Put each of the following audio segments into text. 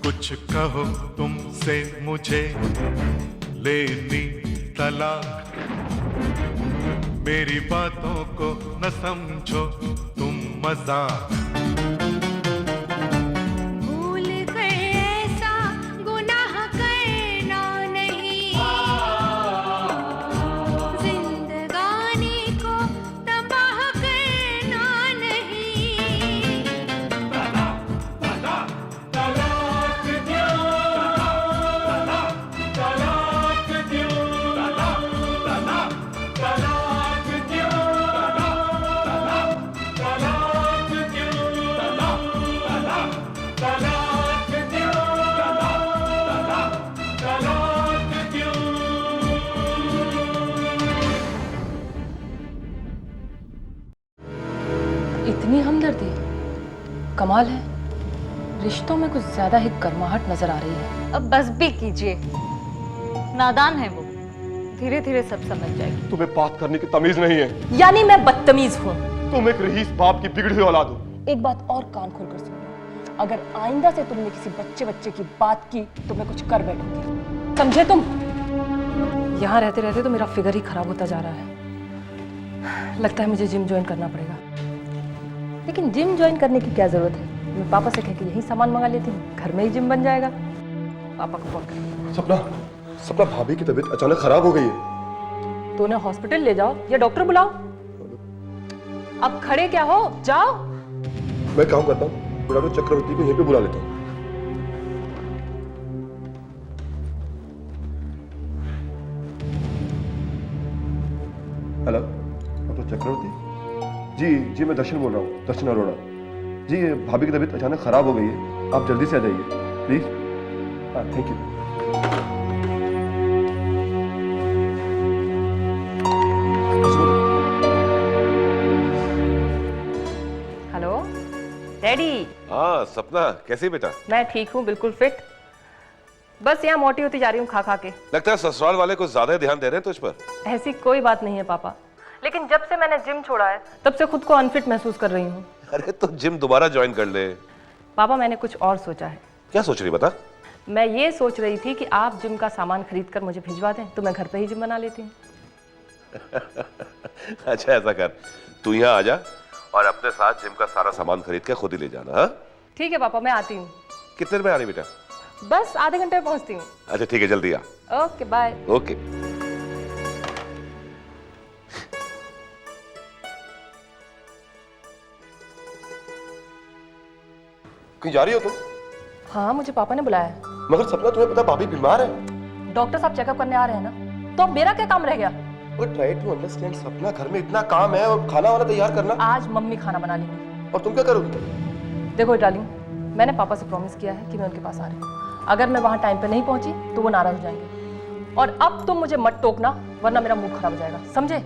कुछ कहो तुमसे मुझे लेनी तलाक, मेरी बातों को न समझो तुम मजाक। भूल गए ऐसा गुनाह करना नहीं, जिंदगानी को तबाह करना नहीं। तलाक दो, तलाक दो, तलाक दो, तलाक दो, तलाक दो, तलाक दो। इतनी हमदर्दी, कमाल है। रिश्तों में कुछ ज्यादा ही गर्माहट नजर आ रही है। अब बस भी कीजिए, नादान है वो, धीरे धीरे सब समझ जाएगी। तुम्हें बात करने की तमीज नहीं है। यानी मैं बदतमीज हूँ? तुम एक रईस बाप की बिगड़ी हुई औलाद हो। एक बात और कान खोलकर सुन लो, अगर आइंदा से तुमने किसी बच्चे की बात की तो मैं कुछ कर बैठूंगी, समझे तुम? यहाँ रहते रहते तो मेरा फिगर ही खराब होता जा रहा है। लगता है मुझे जिम ज्वाइन करना पड़ेगा। लेकिन जिम ज्वाइन करने की क्या जरूरत है? मैं पापा से कह के यही सामान मंगा लेती हूँ, घर में ही जिम बन जाएगा। पापा को कॉल कर। सपना, सपना भाभी की तबीयत अचानक खराब हो गई है। तो उन्हें हॉस्पिटल ले जाओ या डॉक्टर बुलाओ। अब खड़े क्या हो, जाओ। मैं काम करता हूँ, डॉक्टर चक्रवर्ती को यहीं पे बुला लेता हूँ। हेलो, डॉक्टर चक्रवर्ती जी मैं दर्शन बोल रहा हूँ, दर्शन अरोड़ा जी। भाभी की तबीयत अचानक खराब हो गई है, आप जल्दी से आ जाइए प्लीज। हाँ, थैंक यू। Hello daddy. हाँ सपना, कैसी बेटा? मैं ठीक हूँ, बिल्कुल फिट। बस यहाँ मोटी होती जा रही हूँ खा खा के। लगता है ससुराल वाले कुछ ज्यादा ध्यान दे रहे हैं तुझ पर। ऐसी कोई बात नहीं है पापा, लेकिन जब से मैंने जिम छोड़ा है तब से खुद को अनफिट महसूस कर रही हूँ। अरे तो जिम दोबारा ज्वाइन कर ले। पापा मैंने कुछ और सोचा है। क्या सोच रही बता? मैं ये सोच रही थी कि आप जिम का सामान खरीद कर मुझे भिजवा दें तो मैं घर पे ही जिम बना लेती हूँ। अच्छा ऐसा कर, तू यहाँ आ जा और अपने साथ जिम का सारा सामान खरीद के खुद ही ले जाना। हाँ ठीक है पापा, मैं आती हूँ। कितने देर में आ रही बेटा? बस आधे घंटे में पहुँचती हूँ। अच्छा ठीक है, जल्दी आ। Okay bye. ओके। कहीं जा रही हो तुम? हाँ मुझे पापा ने बुलाया है। मगर सपना, तुम्हें पता भाभी बीमार है। डॉक्टर साहब चेकअप करने आ रहे हैं ना, तो अब मेरा क्या काम रह गया? ट्राई टू अंडरस्टैंड सपना, घर में इतना काम है और खाना वाला तैयार करना। आज मम्मी खाना बना लेंगी। और तुम क्या करोगी? देखो डार्लिंग, मैंने पापा से प्रॉमिस किया है कि मैं उनके पास आ रही हूँ। अगर मैं वहाँ टाइम पे नहीं पहुंची तो वो नाराज हो जाएंगे। और अब तुम मुझे मत टोकना, वरना मेरा मुंह खराब हो जाएगा, समझे?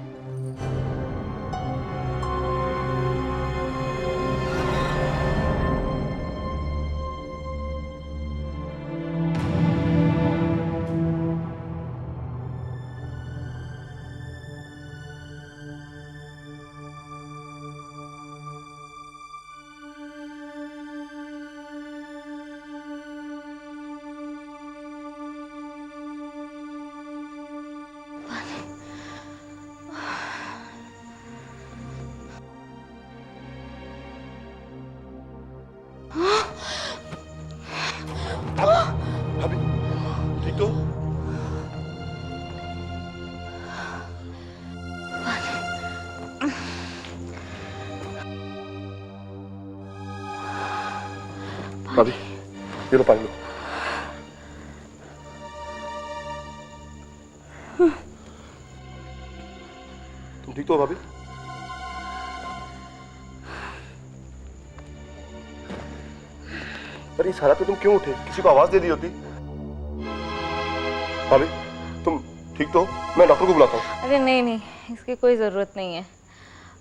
भाभी ठीक तो? भाभी ये लो पानी लो। तुम ठीक तो हो भाभी? पर इस हालत में तुम क्यों उठे? किसी को आवाज दे दी होती। भाभी तुम ठीक तो हो? मैं डॉक्टर को बुलाता हूँ। अरे नहीं नहीं, इसकी कोई ज़रूरत नहीं है,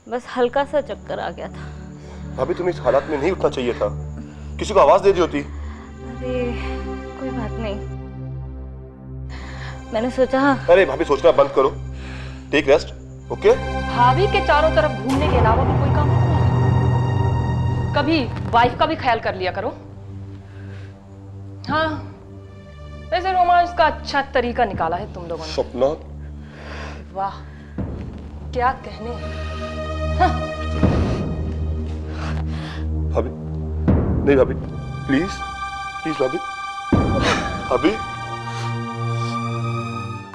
बस हल्का सा चक्कर आ गया था। भाभी तुम इस हालत में नहीं उठना चाहिए था, किसी को आवाज दे दी होती। अरे कोई बात नहीं, मैंने सोचा। अरे भाभी सोचना बंद करो, टेक रेस्ट, ओके? भाभी के चारों तरफ घूमने के अलावा भी कोई काम है तुम्हारा? कभी वाइफ का भी ख्याल कर लिया करो। हाँ, वैसे रोमांस का अच्छा तरीका निकाला है तुम लोगों ने। सपना, वाह, क्या कहने। भाभी, नहीं भाभी, प्लीज प्लीज भाभी, भाभी।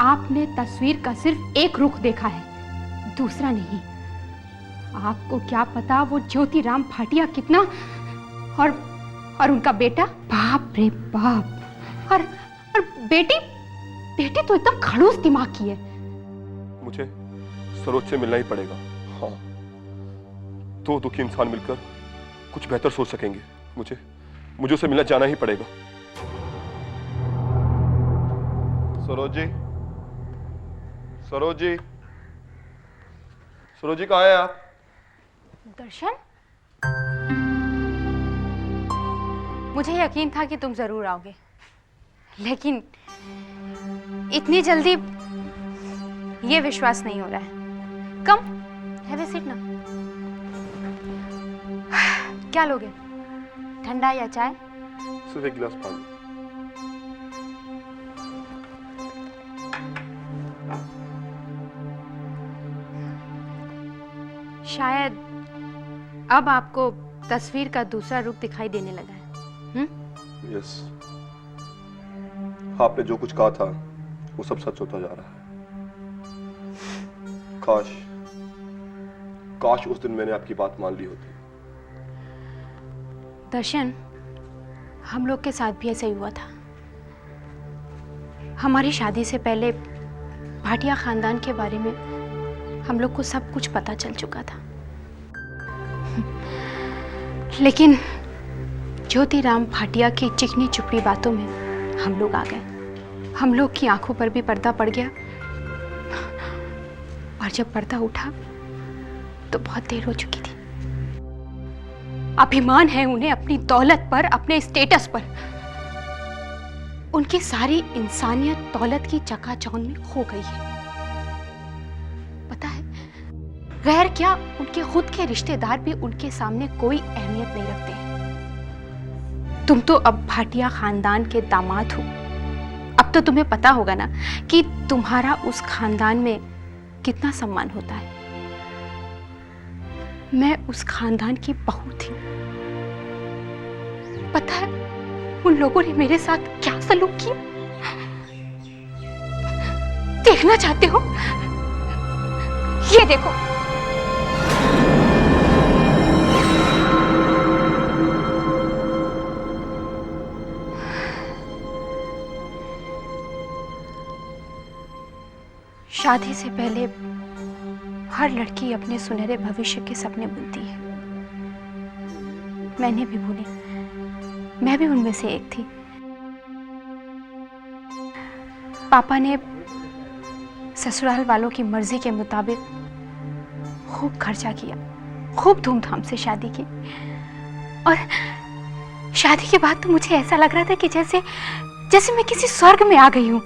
आपने तस्वीर का सिर्फ एक रुख देखा है, दूसरा नहीं। आपको क्या पता वो ज्योतिराम भाटिया कितना और उनका बेटा, बाप रे बाप। और बेटी तो एकदम खड़ूस दिमाग की है। मुझे सरोज से मिलना ही पड़ेगा। हाँ, दो दुखी इंसान मिलकर कुछ बेहतर सोच सकेंगे। मुझे उसे मिलना जाना ही पड़ेगा। सरोज जी, सरोज जी, सरोज जी, कहाँ हैं आप? दर्शन, मुझे यकीन था कि तुम जरूर आओगे, लेकिन इतनी जल्दी ये विश्वास नहीं हो रहा है। कम, हैव ए सीट ना। क्या लोगे, ठंडा या चाय? सिर्फ एक गिलास पानी। शायद अब आपको तस्वीर का दूसरा रूप दिखाई देने लगा है। यस, आपने जो कुछ कहा था वो सब सच होता जा रहा है। काश उस दिन मैंने आपकी बात मान ली होती। दर्शन, हम लोग के साथ भी ऐसा ही हुआ था। हमारी शादी से पहले भाटिया खानदान के बारे में हम लोग को सब कुछ पता चल चुका था, लेकिन ज्योतिराम भाटिया की चिकनी चुपड़ी बातों में हम लोग आ गए। हम लोग की आंखों पर भी पर्दा पड़ गया, और जब पर्दा उठा तो बहुत देर हो चुकी थी। अभिमान है उन्हें अपनी दौलत पर, अपने स्टेटस पर। उनकी सारी इंसानियत दौलत की चकाचौंध में खो गई है। पता है, गैर क्या, उनके खुद के रिश्तेदार भी उनके सामने कोई अहमियत नहीं रखते हैं। तुम तो अब भाटिया खानदान के दामाद हो। अब तो तुम्हें पता होगा ना कि तुम्हारा उस खानदान में कितना सम्मान होता है। मैं उस खानदान की बहू थी। पता है उन लोगों ने मेरे साथ क्या सलूक किया? देखना चाहते हो? ये देखो। शादी से पहले हर लड़की अपने सुनहरे भविष्य के सपने बुनती है। मैंने भी बुने, मैं भी उनमें से एक थी। पापा ने ससुराल वालों की मर्जी के मुताबिक खूब खर्चा किया, खूब धूमधाम से शादी की, और शादी के बाद तो मुझे ऐसा लग रहा था कि जैसे मैं किसी स्वर्ग में आ गई हूं।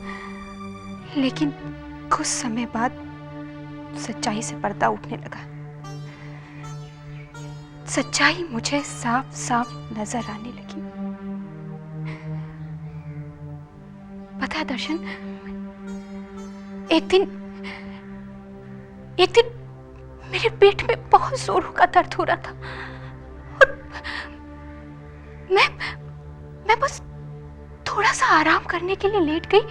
लेकिन कुछ समय बाद सच्चाई से पर्दा उठने लगा। सच्चाई मुझे साफ साफ नजर आने लगी। पता है दर्शन, एक दिन मेरे पेट में बहुत जोरों का दर्द हो रहा था, और मैं बस थोड़ा सा आराम करने के लिए लेट गई,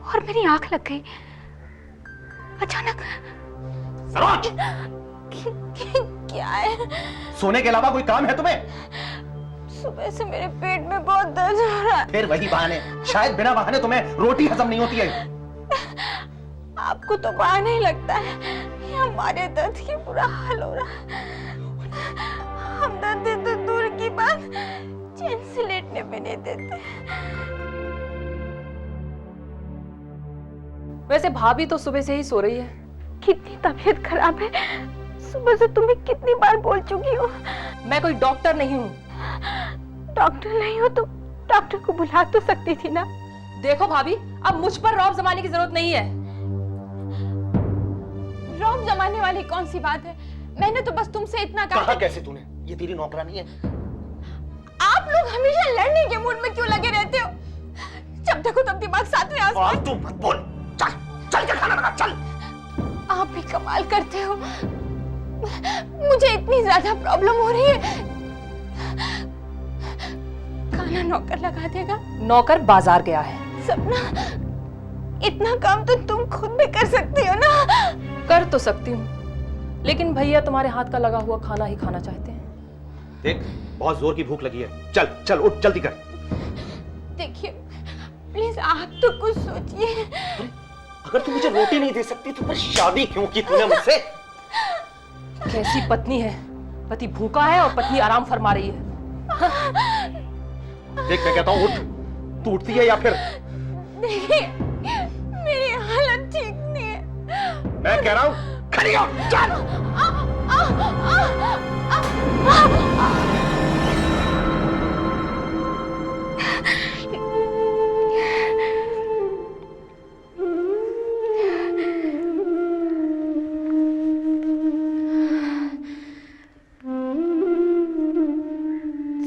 और मेरी आंख लग गई। अचानक सरोज, क्या है? सोने के अलावा कोई काम है तुम्हें? सुबह से मेरे पेट में बहुत दर्द हो रहा है। फिर वही बहाने, शायद बिना बहाने तुम्हें रोटी हजम नहीं होती है। आपको तो बहाना ही लगता है। ये हमारे दर्द की बुरा हाल हो रहा है। हम दर्द तो दूर की बात, चैन से लेटने भी नहीं देते। वैसे भाभी तो सुबह से ही सो रही है। कितनी तबीयत खराब है, सुबह से तुम्हें कितनी बार बोल चुकी हूँ। मैं कोई डॉक्टर नहीं हूँ। डॉक्टर नहीं हो तो डॉक्टर को बुला तो सकती थी ना। देखो भाभी, अब मुझ पर रौब जमाने की जरूरत नहीं है। रौब जमाने वाली कौन सी बात है? मैंने तो बस तुमसे इतना कहा। कैसे तूने? ये तेरी नौकरानी है। आप लोग लोग हमेशा लड़ने के मूड में क्यों लगे रहते हो? जब देखो तब दिमाग सातवें आसमान। तू मत बोल, चल चल के खाना बना, चल। आप भी कमाल करते हो। मुझे इतनी ज्यादा प्रॉब्लम हो रही है, खाना नौकर लगा देगा। नौकर बाजार गया है। सपना, इतना काम तो तुम खुद भी कर सकती हो ना। कर तो सकती हूँ, लेकिन भैया तुम्हारे हाथ का लगा हुआ खाना ही खाना चाहते हैं। देख, बहुत जोर की भूख लगी है, चल चल उठ, जल्दी कर। देखिए प्लीज आप तो कुछ सोचिए। अगर तू मुझे रोटी नहीं दे सकती तो फिर शादी क्यों की तूने मुझसे? कैसी पत्नी है, पति भूखा है और पत्नी आराम फरमा रही है। देख, मैं कहता हूँ उठ, तू उठती है या फिर? देखिए मेरी हालत ठीक नहीं है। मैं कह रहा हूँ खड़ी हो, चल।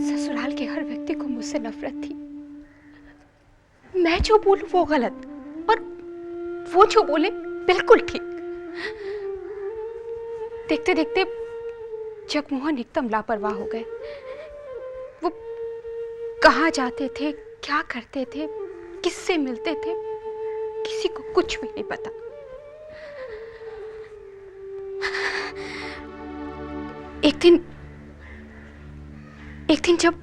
ससुराल के हर व्यक्ति को मुझसे नफरत थी। मैं जो बोलूं वो गलत, और वो जो बोले बिल्कुल ठीक। देखते देखते जगमोहन एकदम लापरवाह हो गए। वो कहाँ जाते थे, क्या करते थे, किससे मिलते थे, किसी को कुछ भी नहीं पता। एक दिन जब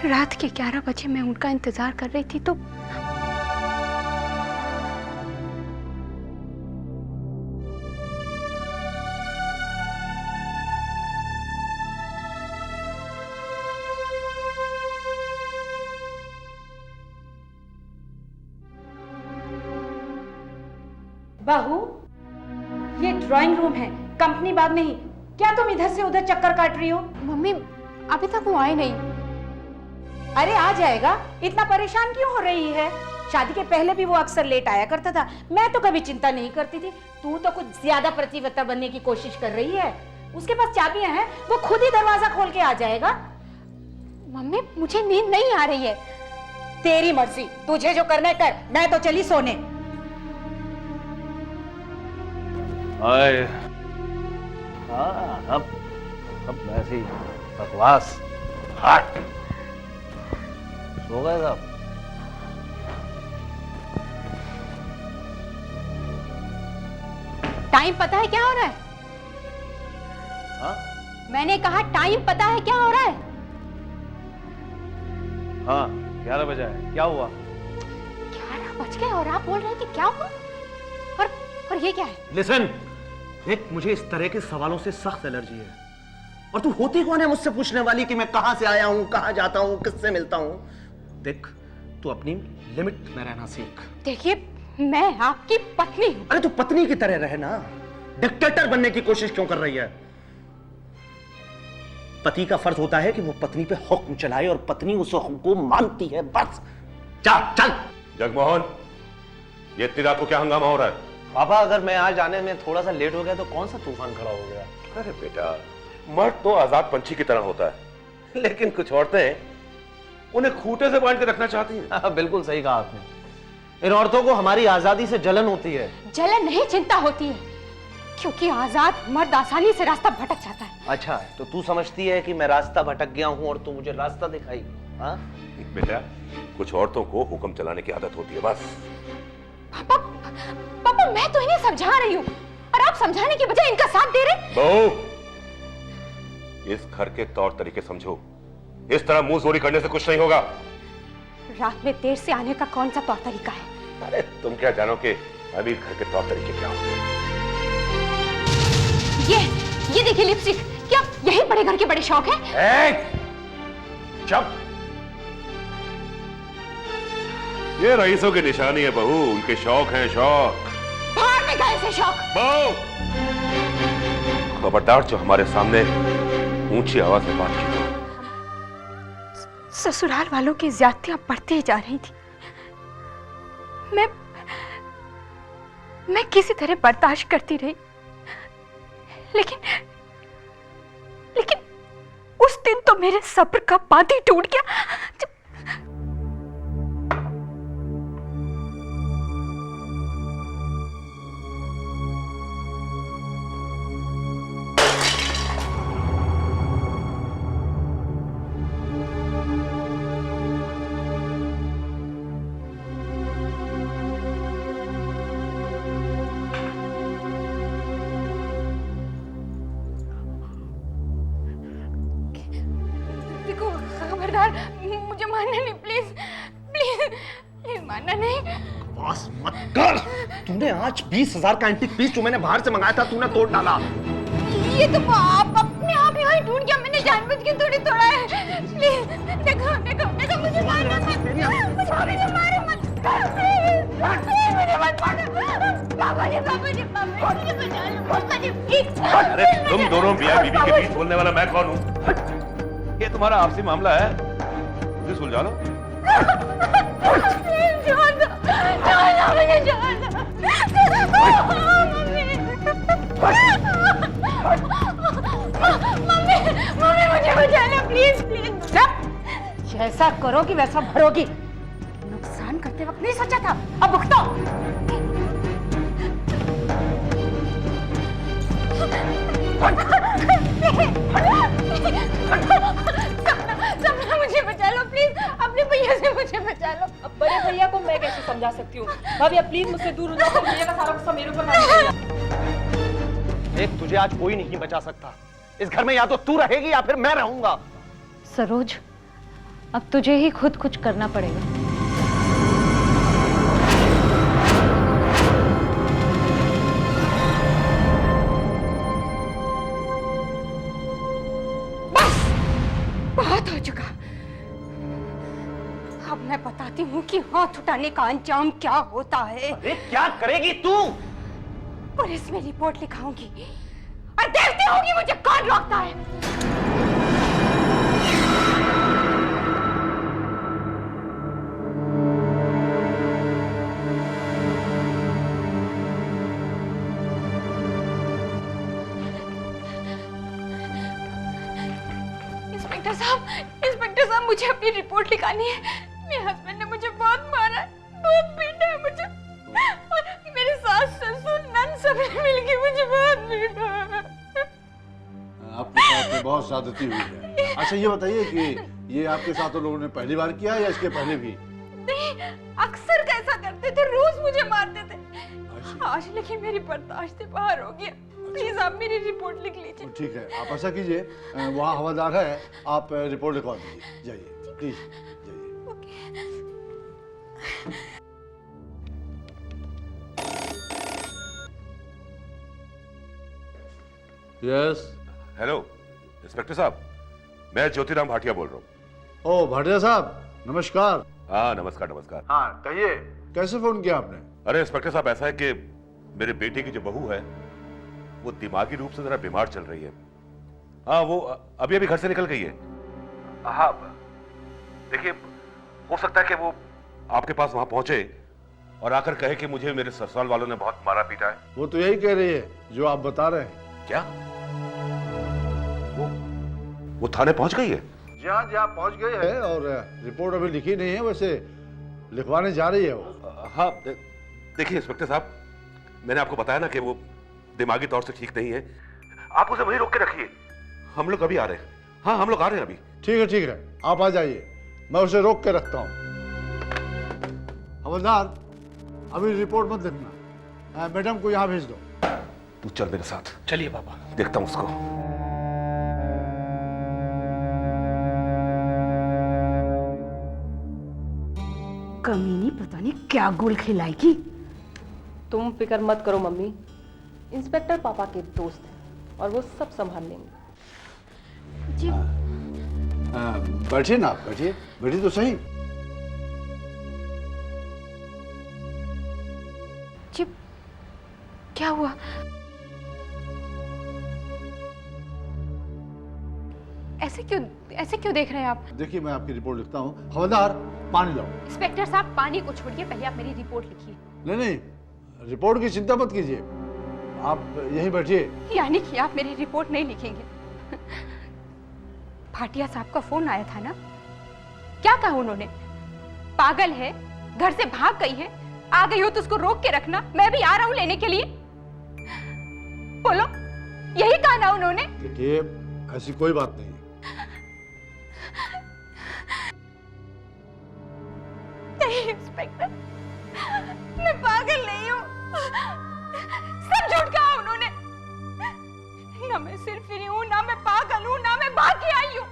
रात के 11 बजे मैं उनका इंतजार कर रही थी तो बहू, ये ड्राइंग रूम है, कंपनी बाग नहीं। क्या तुम इधर से उधर चक्कर काट रही हो? मम्मी अभी तक वो आए नहीं। अरे आ जाएगा, इतना परेशान क्यों हो रही है? शादी के पहले भी वो अक्सर लेट आया करता था, मैं तो कभी चिंता नहीं करती थी। तू तो कुछ ज्यादा प्रतिवत्ता बनने की कोशिश कर रही है। उसके पास चाबियां हैं, वो खुद ही दरवाजा खोल के आ जाएगा। मम्मी मुझे नींद नहीं आ रही है। तेरी मर्जी, तुझे जो करना है कर, मैं तो चली सोने। आए, हाँ, अब ऐसी बकवास हट। सो गए साहब? टाइम पता है क्या हो रहा है? हाँ मैंने कहा टाइम पता है क्या हो रहा है? हाँ 11 बजे है, क्या हुआ? 11 बज गए और आप बोल रहे हैं कि क्या हुआ? और ये क्या है? लिसन, देख, मुझे इस तरह के सवालों से सख्त एलर्जी है। और तू होती कौन है मुझसे पूछने वाली कि मैं कहां से आया हूं, कहां जाता हूं, किससे मिलता हूं? देख, तू अपनी लिमिट में रहना सीख। देखिए मैं आपकी पत्नी हूँ। अरे तू पत्नी की तरह रहे ना, डिक्टेटर बनने की कोशिश क्यों कर रही है? पति का फर्ज होता है कि वो पत्नी पे हुक्म चलाए और पत्नी उस हुक्म को मानती है, बस। चल चल। जगमोहन, ये इतनी रात को क्या हंगामा हो रहा है? पापा, अगर मैं आज आने में थोड़ा सा लेट हो गया तो कौन सा तूफान खड़ा हो गया? अरे बेटा, मर्द तो आजाद पंछी की तरह होता है, लेकिन कुछ औरतें उन्हें खूंटे से बांध के रखना चाहती हैं। हाँ, बिल्कुल सही कहा आपने। इन औरतों को हमारी आजादी से जलन होती है। जलन नहीं, चिंता होती है, क्योंकि आजाद मर्द आसानी से रास्ता भटक जाता है। अच्छा, तो तू समझती है कि मैं रास्ता भटक गया हूँ और तू मुझे रास्ता दिखाई? हाँ बेटा, कुछ औरतों को हुक्म चलाने की आदत होती है, बस। पापा मैं तो इन्हें समझा रही हूँ और आप समझाने की बजाय इनका साथ दे रहे। बहू, इस घर के तौर तरीके समझो। इस तरह मुंह जोरी करने से कुछ नहीं होगा। रात में देर से आने का कौन सा तौर तरीका है? अरे तुम क्या जानो कि अमीर घर के तौर तरीके क्या होते हैं? ये देखिए लिपस्टिक, क्या यही बड़े घर के बड़े शौक है? चुप। ये रईसों की निशानी है बहू, उनके शौक हैं, शौक। बाहर में गए से शौक। बहू, खबरदार जो हमारे सामने ऊंची आवाज में बात की। ससुराल वालों की ज्यादतियां बढ़ती जा रही थी। मैं किसी तरह बर्दाश्त करती रही, लेकिन उस दिन तो मेरे सब्र का बांध ही टूट गया। देखो खबरदार, मुझे मारना नहीं, प्लीज प्लीज प्लीज मारना नहीं। बस मत कर। तूने आज 20,000 का एंटीक पीस जो मैंने बाहर से मंगाया था तूने तोड़ डाला। ये तो आप अपने आप ही वहीं टूट गया, मैंने जानबूझ के थोड़ी तोड़ा है। प्लीज देखो देखो देखो, मुझे मारना मत, मुझे मारो मत, प्लीज मुझे मत मारो। पापा जी पापा जी पापा जी, मुझे बचा लो पापा जी प्लीज। अरे तुम दोनों मियां बीवी के बीच बोलने वाला मैं कौन हूँ? ये तुम्हारा आपसी मामला है, मुझे सुलझा लो। छोड़ दो, मुझे छोड़ दो। मम्मी मम्मी मुझे बचा लो प्लीज प्लीज। जैसा करोगी वैसा भरोगी। नुकसान करते वक्त नहीं सोचा था, अब भुगतो। सपना मुझे बचा लो प्लीज, अपने भैया से मुझे बचा लो। अब बड़े भैया को मैं कैसे समझा सकती हूँ? भाभी आप प्लीज मुझसे दूर हो जाओ, भैया का सारा गुस्सा मेरे ऊपर ना निकालिए। देख तुझे आज कोई नहीं बचा सकता। इस घर में या तो तू रहेगी या फिर मैं रहूंगा। सरोज, अब तुझे ही खुद कुछ करना पड़ेगा। बहुत हो चुका, अब मैं बताती हूँ कि हाथ उठाने का अंजाम क्या होता है। अरे क्या करेगी तू? पुलिस में रिपोर्ट लिखाऊंगी और देखती होगी मुझे कौन रोकता है। इंस्पेक्टर साहब मुझे अपनी रिपोर्ट लिखानी है। मेरे हस्बैंड ने मुझे बहुत मारा है, बहुत पीटा है मुझे, और मेरे सास ससुर नन सबने मिलके मुझे बहुत पीटा है। आपके साथ में बहुत ज्यादती हुई है। अच्छा ये बताइए कि ये आपके साथ लोगों ने पहली बार किया या इसके पहले भी? नहीं, अक्सर कैसा करते थे, रोज मुझे मारते थे। आज लेकिन मेरी बर्दाश्त से बाहर हो गया। प्लीज आप मेरी रिपोर्ट लिख लीजिए। ठीक है, आप ऐसा कीजिए, वहाँ हवलदार है, आप रिपोर्ट लिखवा दीजिए। जाइए प्लीज जाइए। यस हेलो इंस्पेक्टर साहब, मैं ज्योतिराम भाटिया बोल रहा हूँ। ओ भाटिया साहब, नमस्कार। हाँ नमस्कार नमस्कार। हाँ कहिए, कैसे फोन किया आपने? अरे इंस्पेक्टर साहब, ऐसा है कि मेरे बेटे की जो बहू है वो दिमागी रूप से जरा बीमार चल रही है। हाँ वो अभी अभी घर से निकल गई है। हाँ देखिए, हो सकता है कि वो आपके पास वहां पहुंचे और आकर कहे कि मुझे मेरे ससुराल वालों ने बहुत मारा पीटा है। वो तो यही कह रही है जो आप बता रहे हैं। क्या वो थाने पहुंच गई है? जी हाँ जी हाँ, पहुंच गई है और रिपोर्ट अभी लिखी नहीं है, वैसे लिखवाने जा रही है वो। हाँ देखिए इंस्पेक्टर साहब, मैंने आपको बताया ना कि वो दिमागी तौर से ठीक नहीं है। आप उसे वहीं रोक के रखिए, हम लोग अभी आ रहे हैं। हाँ हम लोग आ रहे हैं अभी। ठीक है, आप आ जाइए, मैं उसे रोक के रखता हूँ। हवलदार, अभी रिपोर्ट मत लिखना, मैडम को यहाँ भेज दो। तू चल मेरे साथ। चलिए पापा। देखता हूँ उसको। कमीनी पता नहीं क्या गुल खिलाएगी। तुम फिक्र मत करो मम्मी, इंस्पेक्टर पापा के दोस्त हैं और वो सब संभाल लेंगे। जी बैठिए ना, बैठिए बैठिए तो सही। जी क्या हुआ? ऐसे क्यों देख रहे हैं आप? देखिए मैं आपकी रिपोर्ट लिखता हूँ। हवलदार, पानी लाओ। इंस्पेक्टर साहब, पानी को छोड़िए, पहले आप मेरी रिपोर्ट लिखिए। नहीं, रिपोर्ट की चिंता मत कीजिए, आप यहीं बैठिए। यानी कि आप मेरी रिपोर्ट नहीं लिखेंगे? भाटिया साहब का फोन आया था ना, क्या कहा उन्होंने? पागल है, घर से भाग गई है, आ गई हो तो उसको रोक के रखना, मैं भी आ रहा हूं लेने के लिए। बोलो, यही कहा ना उन्होंने? देखिए, ऐसी कोई बात नहीं है। नहीं इंस्पेक्टर, मैं पागल नहीं हूँ, सब झूठ कहा उन्होंने। ना मैं सिर्फ फिरी हूँ, ना मैं पागल हूँ, ना मैं भाग के आई हूँ।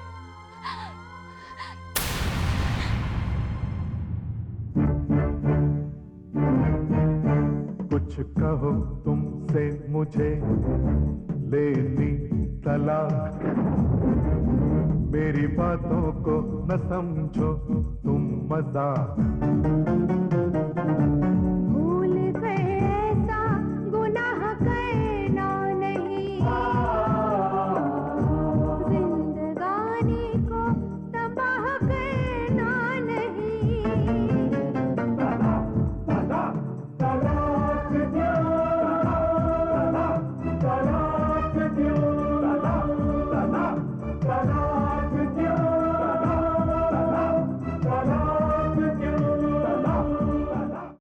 कुछ कहो तुमसे मुझे लेनी तलाक, मेरी बातों को न समझो तुम मजाक।